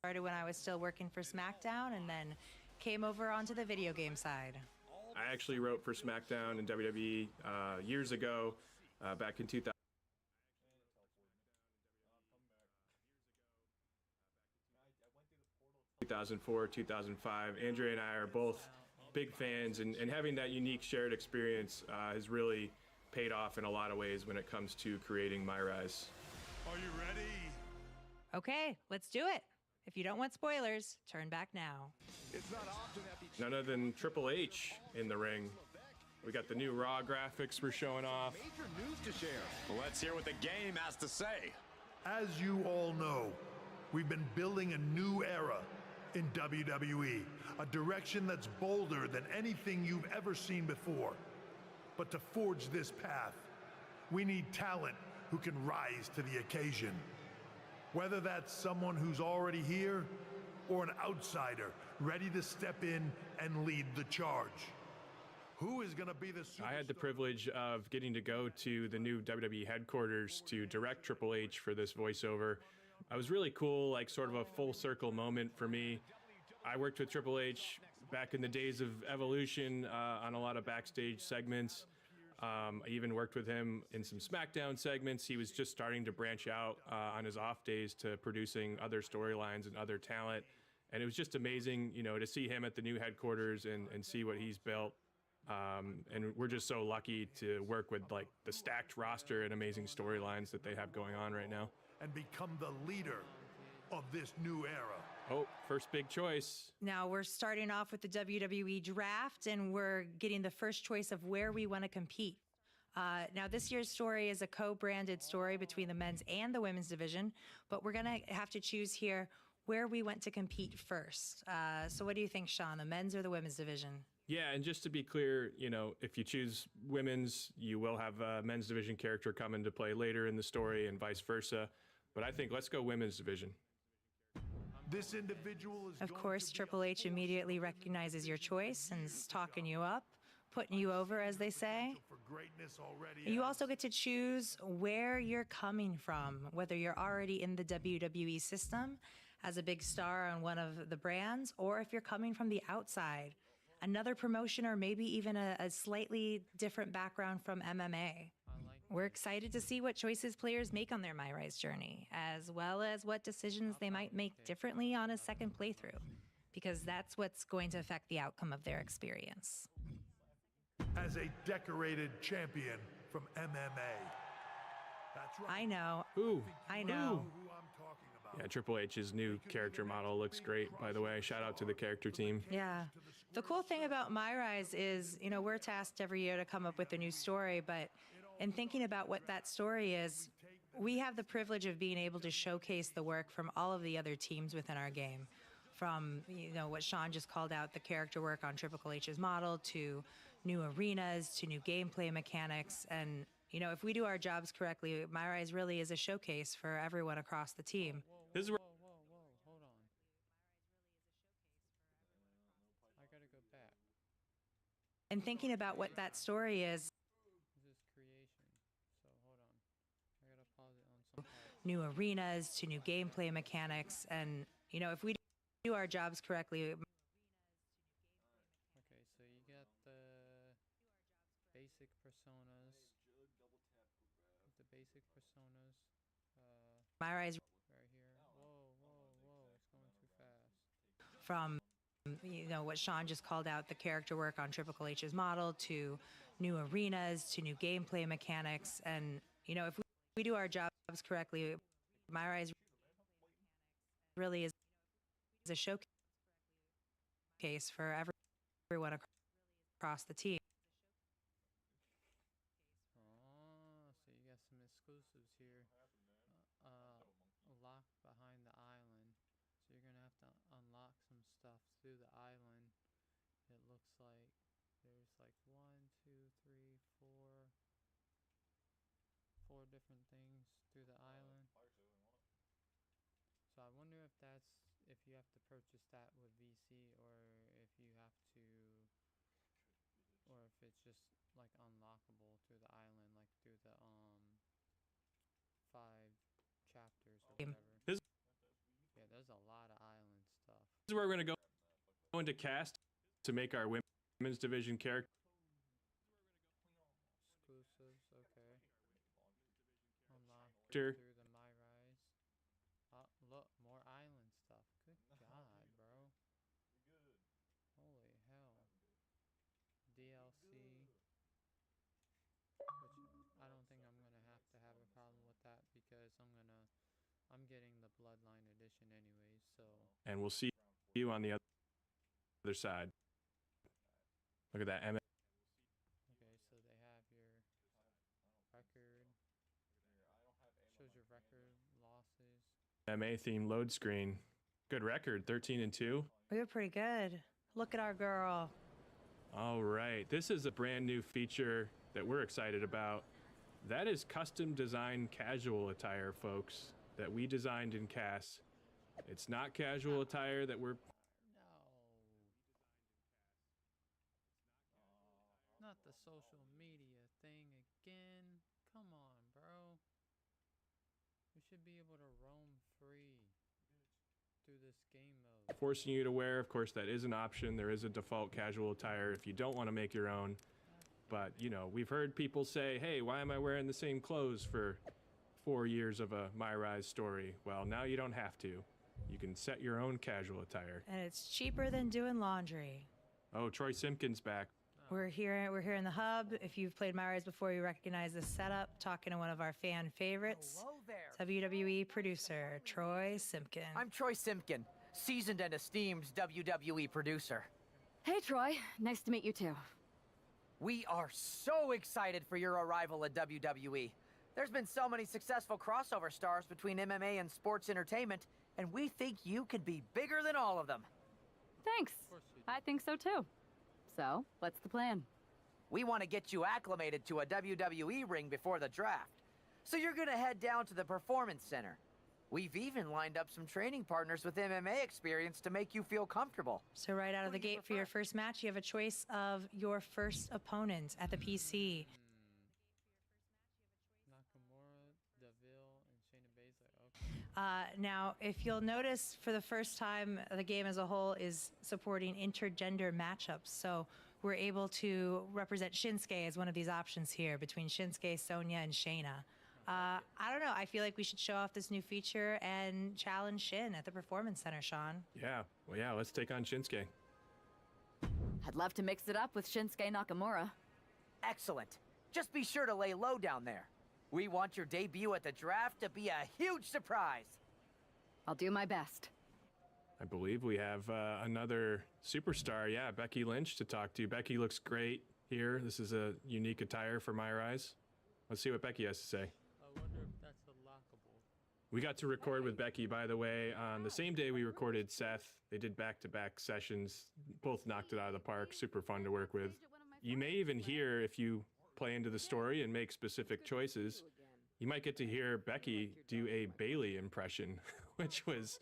Started when I was still working for SmackDown and then came over onto the video game side. I actually wrote for SmackDown and WWE years ago, back in 2004, 2005. Andrea and I are both big fans, and having that unique shared experience has really paid off in a lot of ways when it comes to creating My Rise. Are you ready? Okay, let's do it. If you don't want spoilers, turn back now. It's not often that None other than Triple H in the ring. We got the new Raw graphics we're showing off. major news to share. Well, let's hear what the game has to say. As you all know, we've been building a new era in WWE, a direction that's bolder than anything you've ever seen before. But to forge this path, we need talent who can rise to the occasion. Whether that's someone who's already here or an outsider ready to step in and lead the charge. Who is going to be the superstar? I had the privilege of getting to go to the new WWE headquarters to direct Triple H for this voiceover. It was really cool, like sort of a full circle moment for me. I worked with Triple H back in the days of Evolution on a lot of backstage segments. I even worked with him in some SmackDown segments. He was just starting to branch out on his off days to producing other storylines and other talent. And it was just amazing, you know, to see him at the new headquarters and see what he's built. And we're just so lucky to work with like the stacked roster and amazing storylines that they have going on right now. And become the leader of this new era. Oh, first big choice. Now we're starting off with the WWE draft and we're getting the first choice of where we want to compete. Now this year's story is a co-branded story between the men's and the women's division, but we're going to have to choose here where we want to compete first. So what do you think, Sean, the men's or the women's division? Yeah, and just to be clear, you know, if you choose women's, you will have a men's division character come into play later in the story and vice versa. But I think let's go women's division. This individual is Of course, Triple H immediately recognizes your choice and is talking you up, putting you over, as they say. for greatness already. You also get to choose where you're coming from, whether you're already in the WWE system as a big star on one of the brands, or if you're coming from the outside, another promotion, or maybe even a slightly different background from MMA. We're excited to see what choices players make on their My Rise journey, as well as what decisions they might make differently on a second playthrough, because that's what's going to affect the outcome of their experience. As a decorated champion from MMA. That's right. I know. Ooh, I know. Who I'm talking about. yeah, Triple H's new character model looks great, by the way. Shout out to the character team. Yeah. The cool thing about My Rise is, you know, we're tasked every year to come up with a new story, but in thinking about what that story is, we have the privilege of being able to showcase the work from all of the other teams within our game. From, you know, what Sean just called out, the character work on Triple H's model, to new arenas, to new gameplay mechanics. And, you know, if we do our jobs correctly, My Rise really is a showcase for everyone across the team. This is where Whoa, hold on. I gotta go back. And thinking about what that story is, This is creation, so hold on. I gotta pause it on some part. new arenas, to new gameplay mechanics. And, you know, if we do our jobs correctly, Okay, so you got the basic personas. The basic personas. My Rise Right here. Whoa, it's going too fast. from, you know, what Sean just called out, the character work on Triple H's model, to new arenas, to new gameplay mechanics. And, you know, if we do our jobs correctly, My Rise really is a showcase for everyone across the team. Oh, so you got some exclusives here. Locked behind the island. So you're gonna have to unlock some stuff through the island. It looks like there's like 1, 2, 3, 4 different things through the island. So I wonder if if you have to purchase that with VC, or if you have to, or if it's just like unlockable through the island, like through the 5 chapters or whatever. This is where we're going to go into cast to make our women's division character. Exclusives, okay. Unlock through the My Rise. Oh, look, more island stuff. Good God, bro. Holy hell. DLC. Which I don't think I'm gonna have to have a problem with that because I'm getting the Bloodline edition anyways, so. And we'll see you on the other side. Look at that. Okay, so they have your record. Shows your record, losses. MA theme load screen. Good record, 13-2. We were pretty good. Look at our girl. All right, this is a brand new feature that we're excited about. That is custom designed casual attire, folks, that we designed in CAS. It's not casual attire that we're... No. Not the social media thing again. Come on, bro. We should be able to roam free through this game mode. Forcing you to wear, of course, that is an option. There is a default casual attire if you don't want to make your own. But, you know, we've heard people say, hey, why am I wearing the same clothes for 4 years of a My Rise story? Well, now you don't have to. You can set your own casual attire. And it's cheaper than doing laundry. Oh, Troy Simpkins back. We're here in the hub. If you've played My Rise before, you recognize this setup. Talking to one of our fan favorites, Hello there. WWE producer Troy Simpkin. I'm Troy Simpkin, seasoned and esteemed WWE producer. Hey, Troy. Nice to meet you too. We are so excited for your arrival at WWE. There's been so many successful crossover stars between MMA and sports entertainment, and we think you could be bigger than all of them. Thanks. I think so too. So, what's the plan? We want to get you acclimated to a WWE ring before the draft. So you're gonna head down to the Performance Center. We've even lined up some training partners with MMA experience to make you feel comfortable. So right out of the gate for your first match, you have a choice of your first opponent at the PC. Nakamura, Deville, and Shayna Baszler. Okay. Now, if you'll notice, for the first time, the game as a whole is supporting intergender matchups. So we're able to represent Shinsuke as one of these options here between Shinsuke, Sonya, and Shayna. I don't know. I feel like we should show off this new feature and challenge Shin at the Performance Center, Sean. Yeah, well, yeah, let's take on Shinsuke. I'd love to mix it up with Shinsuke Nakamura. Excellent. Just be sure to lay low down there. We want your debut at the draft to be a huge surprise. I'll do my best. I believe we have another superstar, yeah, Becky Lynch to talk to. Becky looks great here. This is a unique attire for My Rise. Let's see what Becky has to say. I wonder if that's unlockable. We got to record with Becky, by the way, on the same day we recorded Seth. They did back-to-back sessions. Both knocked it out of the park. Super fun to work with. You may even hear, if you play into the story and make specific choices, you might get to hear Becky do a Bailey impression, which was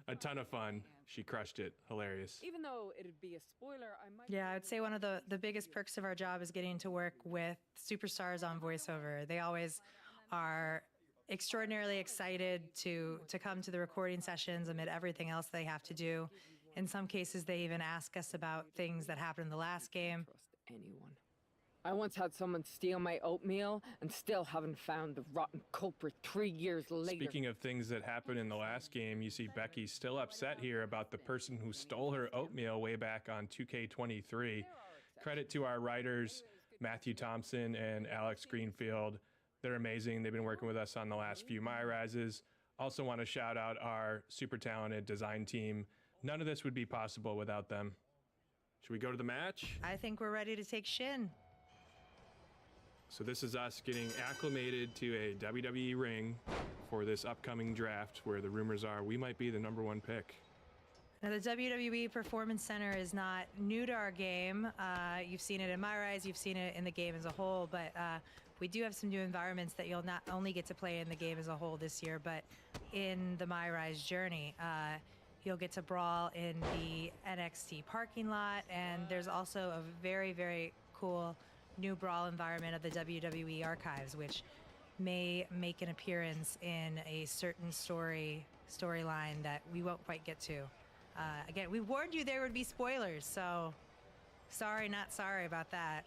a ton of fun. She crushed it. Hilarious. Even though it'd be a spoiler, I might... Yeah, I would say one of the biggest perks of our job is getting to work with superstars on voiceover. They always are extraordinarily excited to come to the recording sessions amid everything else they have to do. In some cases, they even ask us about things that happened in the last game. Trust anyone. I once had someone steal my oatmeal and still haven't found the rotten culprit 3 years later. Speaking of things that happened in the last game, you see Becky still upset here about the person who stole her oatmeal way back on 2K23. Credit to our writers, Matthew Thompson and Alex Greenfield. They're amazing. They've been working with us on the last few My Rises. Also want to shout out our super talented design team. None of this would be possible without them. Should we go to the match? I think we're ready to take Shin. So this is us getting acclimated to a WWE ring for this upcoming draft where the rumors are we might be the #1 pick. Now, the WWE Performance Center is not new to our game. You've seen it in My Rise, you've seen it in the game as a whole, but we do have some new environments that you'll not only get to play in the game as a whole this year, but in the My Rise journey. You'll get to brawl in the NXT parking lot, and there's also a very, very cool new brawl environment of the WWE archives, which may make an appearance in a certain storyline that we won't quite get to. Again, we warned you there would be spoilers, so sorry, not sorry about that.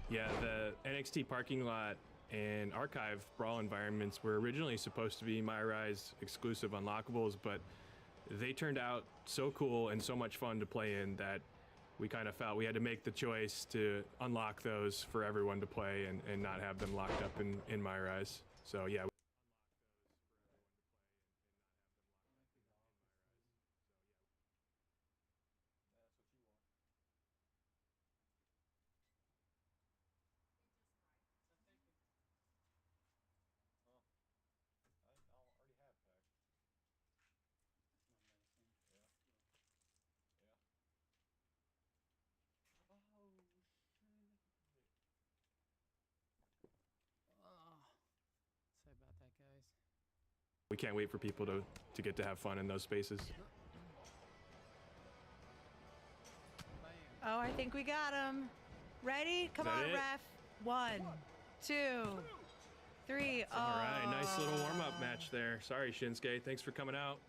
Yeah, the NXT parking lot and archive brawl environments were originally supposed to be MyRise exclusive unlockables, but they turned out so cool and so much fun to play in that we kind of felt we had to make the choice to unlock those for everyone to play and not have them locked up in MyRise. So yeah. Sorry about that, guys. We can't wait for people to get to have fun in those spaces. Oh, I think we got him. Ready? Come on, it? ref. 1, 2, 3. Oh. All right, nice little warm-up match there. Sorry, Shinsuke. Thanks for coming out.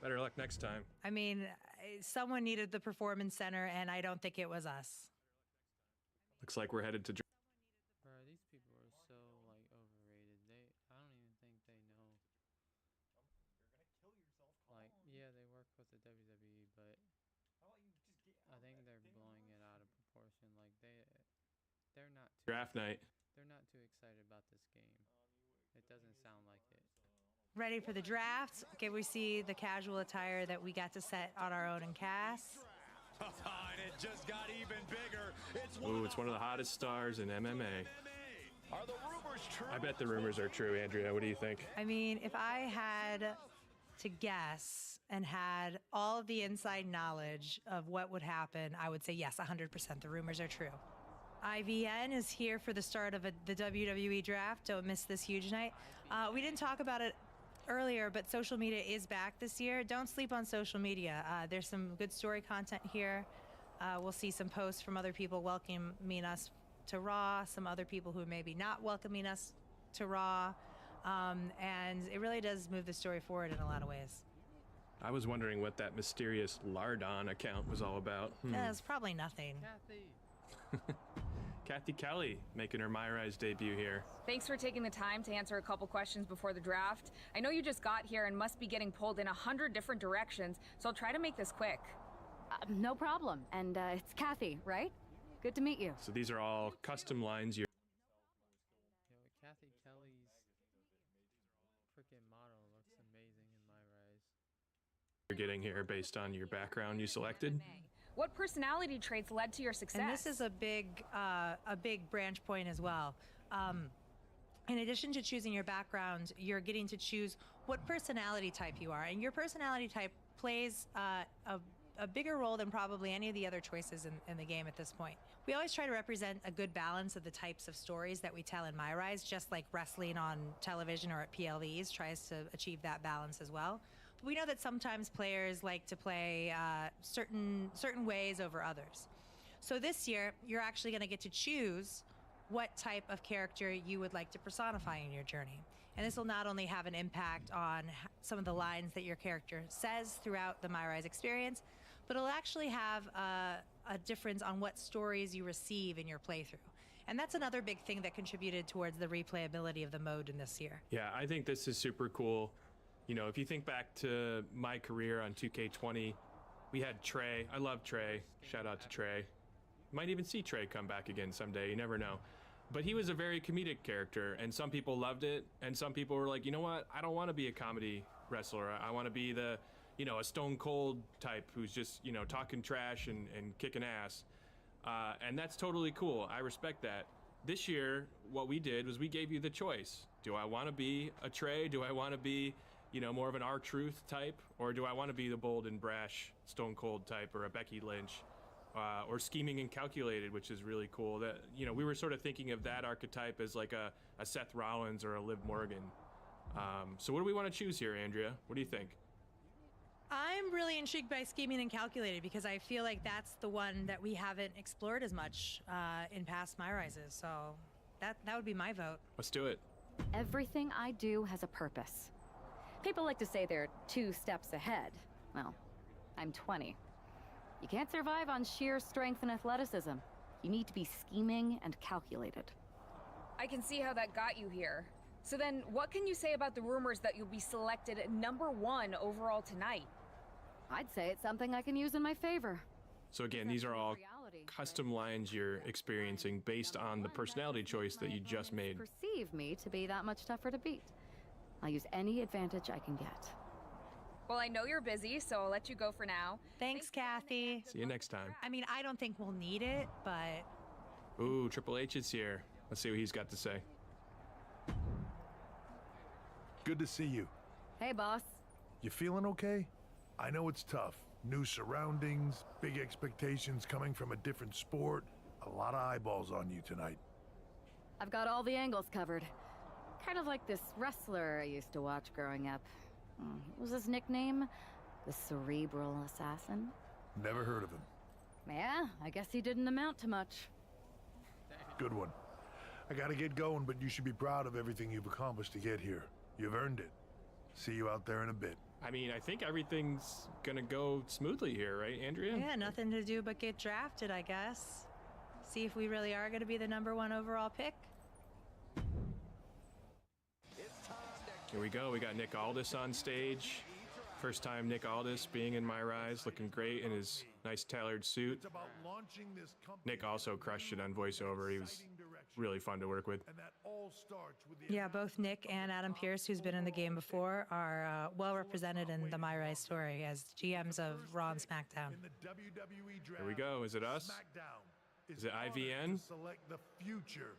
Better luck next time. I mean, someone needed the performance center, and I don't think it was us. Looks like we're headed to. Bro, these people are so like overrated. I don't even think they know. Like, yeah, they work with the WWE, but I think they're blowing it out of proportion. Like they're not too, Draft night. they're not too excited about this game. It doesn't sound like it. Ready for the draft? Okay, we see the casual attire that we got to set on our own in Cass. And it just got even bigger. Ooh, it's one of the hottest stars in MMA. Are the rumors true? I bet the rumors are true, Andrea. What do you think? I mean, if I had to guess and had all of the inside knowledge of what would happen, I would say yes, 100%. The rumors are true. IGN is here for the start of the WWE draft. Don't miss this huge night. We didn't talk about it earlier, but social media is back this year. Don't sleep on social media. There's some good story content here. We'll see some posts from other people welcoming us to Raw, some other people who may be not welcoming us to Raw. And it really does move the story forward in a lot of ways. I was wondering what that mysterious Lardon account was all about. It's probably nothing. Kathy. Kathy Kelly making her MyRise debut here. Thanks for taking the time to answer a couple questions before the draft. I know you just got here and must be getting pulled in 100 different directions, so I'll try to make this quick. No problem. And it's Kathy, right? Good to meet you. So these are all custom lines you're Yo, Kathy Kelly's freaking model looks amazing in MyRise. getting here based on your background you selected. What personality traits led to your success? And this is a big branch point as well. In addition to choosing your background, you're getting to choose what personality type you are. And your personality type plays a bigger role than probably any of the other choices in the game at this point. We always try to represent a good balance of the types of stories that we tell in MyRise, just like wrestling on television or at PLEs tries to achieve that balance as well. But we know that sometimes players like to play certain ways over others. So this year, you're actually going to get to choose what type of character you would like to personify in your journey. And this will not only have an impact on some of the lines that your character says throughout the MyRise experience, but it'll actually have a difference on what stories you receive in your playthrough. And that's another big thing that contributed towards the replayability of the mode in this year. Yeah, I think this is super cool. You know, if you think back to my career on 2K20, we had Trey. I love Trey. Shout out to Trey. Might even see Trey come back again someday. You never know. But he was a very comedic character, and some people loved it, and some people were like, you know what? I don't want to be a comedy wrestler. I want to be the, you know, a Stone Cold type who's just, you know, talking trash and kicking ass. And that's totally cool. I respect that. This year, what we did was we gave you the choice. Do I want to be a Trey? Do I want to be, you know, more of an R-Truth type? Or do I want to be the bold and brash Stone Cold type, or a Becky Lynch? Or scheming and calculated, which is really cool. That, you know, we were sort of thinking of that archetype as like a Seth Rollins or a Liv Morgan. So what do we want to choose here, Andrea? What do you think? I'm really intrigued by scheming and calculated because I feel like that's the one that we haven't explored as much in past MyRises. So that would be my vote. Let's do it. Everything I do has a purpose. People like to say they're 2 steps ahead. Well, I'm 20. You can't survive on sheer strength and athleticism. You need to be scheming and calculated. I can see how that got you here. So then, what can you say about the rumors that you'll be selected #1 overall tonight? I'd say it's something I can use in my favor. So again, these are all custom lines you're experiencing based on the personality choice that you just made. Perceive me to be that much tougher to beat. I'll use any advantage I can get. Well, I know you're busy, so I'll let you go for now. Thanks, Kathy. See you next time. I mean, I don't think we'll need it, but... Ooh, Triple H is here. Let's see what he's got to say. Good to see you. Hey, boss. You feeling okay? I know it's tough. New surroundings, big expectations coming from a different sport. A lot of eyeballs on you tonight. I've got all the angles covered. Kind of like this wrestler I used to watch growing up. What was his nickname? The Cerebral Assassin? Never heard of him. Yeah, I guess he didn't amount to much. Good one. I gotta get going, but you should be proud of everything you've accomplished to get here. You've earned it. See you out there in a bit. I mean, I think everything's gonna go smoothly here, right, Andrea? Yeah, nothing to do but get drafted, I guess. See if we really are gonna be the #1 overall pick. Here we go. We got Nick Aldis on stage. First time Nick Aldis being in My Rise, looking great in his nice tailored suit. Nick also crushed it on voiceover. He was really fun to work with. Yeah, both Nick and Adam Pearce, who's been in the game before, are well represented in the My Rise story as GMs of Raw and SmackDown. Here we go. Is it us? Is it IVN? Select the future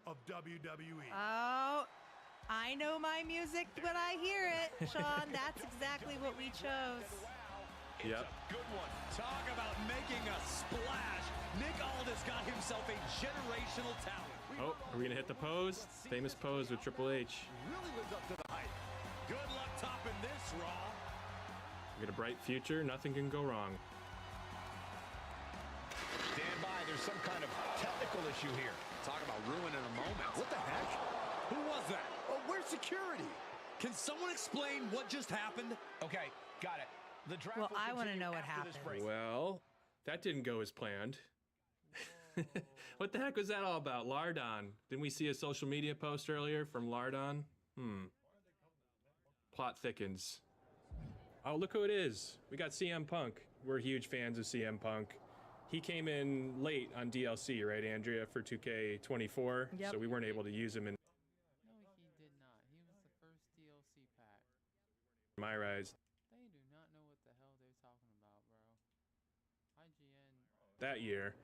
of WWE. Oh, I know my music when I hear it, Sean. That's exactly what we chose. Yep. Good one. Talk about making a splash. Nick Aldis got himself a generational talent. Oh, are we gonna hit the pose? Famous pose with Triple H. Really lived up to the hype. Good luck topping this, Raw. We got a bright future. Nothing can go wrong. Stand by. There's some kind of technical issue here. Talk about ruining a moment. What the heck? Who was that? Oh, where's security? Can someone explain what just happened? Okay, got it. The draft Well, will I want to continue know what after this happened. break. Well, that didn't go as planned. What the heck was that all about? Lardon. Didn't we see a social media post earlier from Lardon? Plot thickens. Oh, look who it is. We got CM Punk. We're huge fans of CM Punk. He came in late on DLC, right, Andrea, for 2K25. Yep. So we weren't able to use him in No, he did not. He was the first DLC pack. My Rise They do not know what the hell they're talking about, bro. IGN. that year.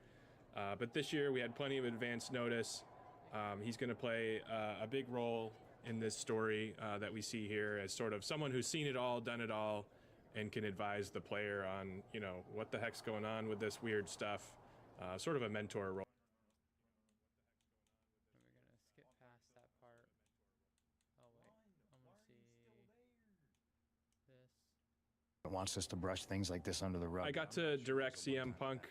But this year we had plenty of advance notice. He's going to play a big role in this story that we see here as sort of someone who's seen it all, done it all, and can advise the player on, you know, what the heck's going on with this weird stuff. Sort of a mentor role. And we're gonna skip past that part. Oh wait, I'm gonna see this. Wants us to brush things like this under the rug. I got to direct CM Punk.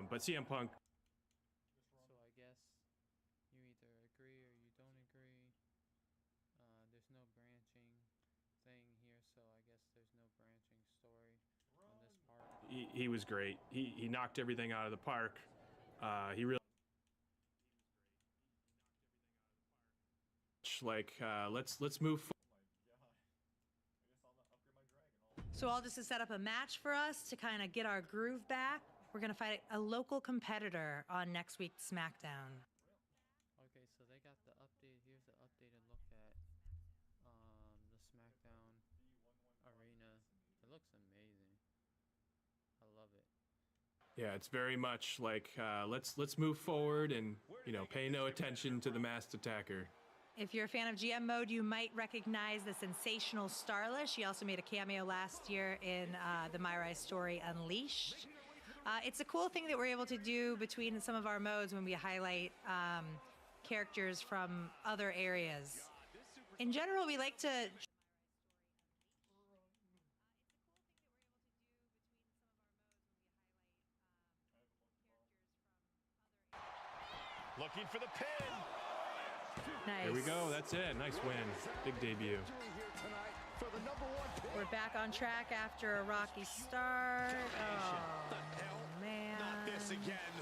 But CM Punk. So I guess you either agree or you don't agree. There's no branching thing here, so I guess there's no branching story on this part. He was great. He knocked everything out of the park. He really let's move forward. So Aldis has set up a match for us to kind of get our groove back. We're going to fight a local competitor on next week's SmackDown. Okay, so they got the update. Here's the updated look at the SmackDown arena. It looks amazing. I love it. Yeah, it's very much like let's move forward and, you know, pay no attention to the masked attacker. If you're a fan of GM mode, you might recognize the sensational Starlish. She also made a cameo last year in the My Rise story Unleashed. It's a cool thing that we're able to do between some of our modes when we highlight characters from other areas. In general, we like to... Looking for the pin. Nice. There we go. That's it. Nice win. Big debut. We're back on track after a rocky start. Oh, man. Not this again.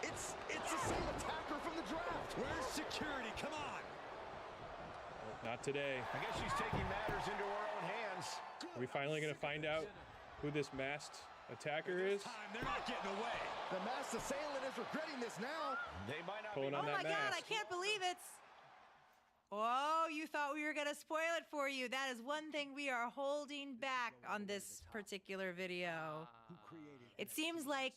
It's the same attacker from the draft. Where's security? Come on. Not today. I guess she's taking matters into her own hands. Are we finally going to find out who this masked attacker is? They're not getting away. The masked assailant is regretting this now. They might not Pulling be. on Oh that my God, I mask. can't believe it's. Oh, you thought we were going to spoil it for you. That is one thing we are holding back on this particular video. It seems like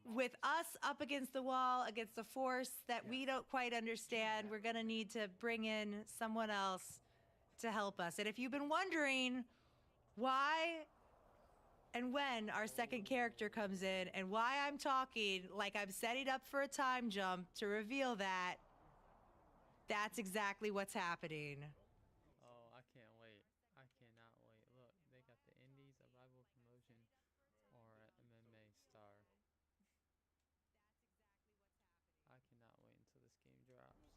with us up against the wall, against a force that we don't quite understand, we're going to need to bring in someone else to help us. And if you've been wondering why and when our second character comes in and why I'm talking like I'm setting up for a time jump to reveal that, that's exactly what's happening. Oh, I can't wait. I cannot wait. Look, they got the Indies, a rival promotion, or an MMA star. I cannot wait until this game drops.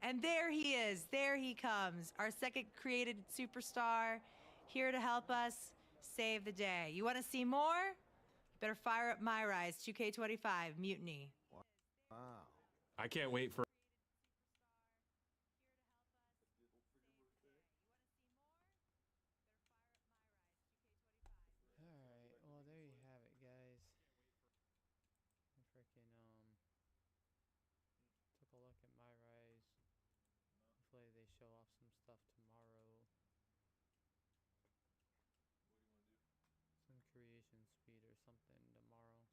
And there he is. There he comes. Our second created superstar, here to help us save the day. You want to see more? Better fire up My Rise 2K25 Mutiny. Wow. I can't wait for. Alright, well there you have it, guys. I freaking took a look at My Rise. Hopefully they show off some stuff tomorrow. Some creation speed or something tomorrow.